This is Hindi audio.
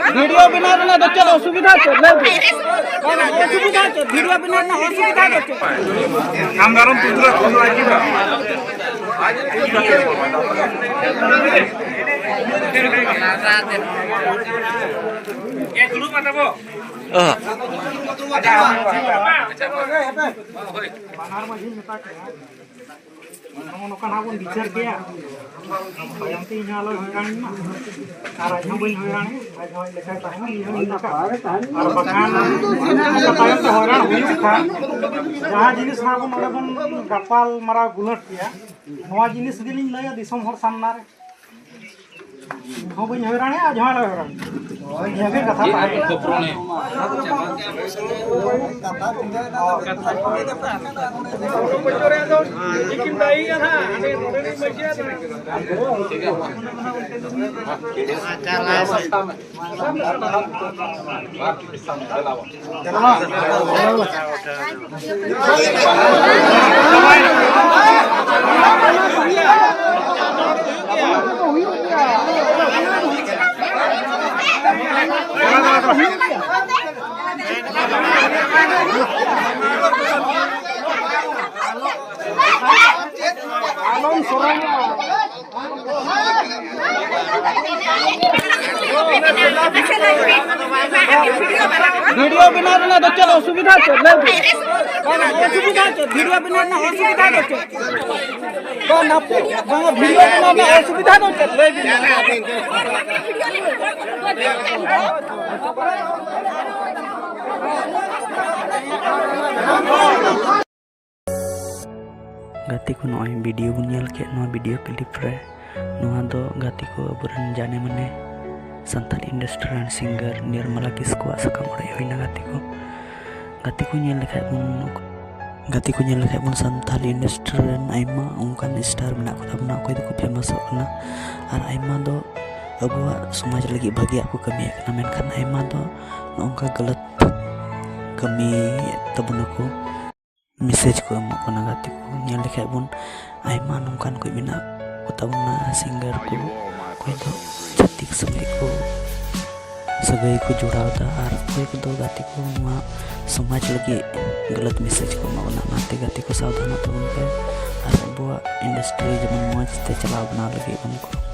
वीडियो बिना ना तो चलो सुविधा छे ले सुविधा छे वीडियो बिना ना असुविधा छे हम गरम तुरा खुला किबा ये ग्रुप बताबो बानार माझी नेता के नोका ना बन विचार किया bayang ti nyalo hang na arah nyambung hang आज हम लेखा ताहे ना ये नका और बखान का तायम तो होरा हुई था जहां जिनिस ना बन ओडे बन गपाल मारा गुलट किया नवा जिनिस गिलिन लया दिसम हर सामना रे हो बन होराने आज हम होराने ओय ये भी कथा पाए खपरोने लेकिन दाई ना अने नोडे मजिया ठीक है वीडियो बिना ना तो चलो सुविधा छे ले सुविधा छे वीडियो बिना ना असुविधा छे तो ना वीडियो बिना ना असुविधा छे ले गाती को नॉय वीडियो बन नेल के नो वीडियो क्लिप रे नोहा दो गाती को अबरन जाने मने Santali industry and singer Nirmala Kisku सकाम ओडे होइना गाती को नेल लेखा बुन संताली इंडस्ट्री एंड आइमा उनकान स्टार मेना को तबना कोई दो फेमस होना और आइमा दो अबुआ समाज लगी भागिया को कमी एकना मेनखान आइमा दो नोंका गलत कमी तबना को मैसेज को एमना गाती को नेल लेखा बुन आइमा नोंकान कोई मेना को तबना सिंगर को कोई दो छातिक समय को सगई को जोड़ावदा और कोई को दो गाती को समाज लगी गलत मैसेज को एमना नाते गाती को सावधान तबन पे और अबुआ इंडस्ट्री जमन मौज ते चलाव बना लगी उनको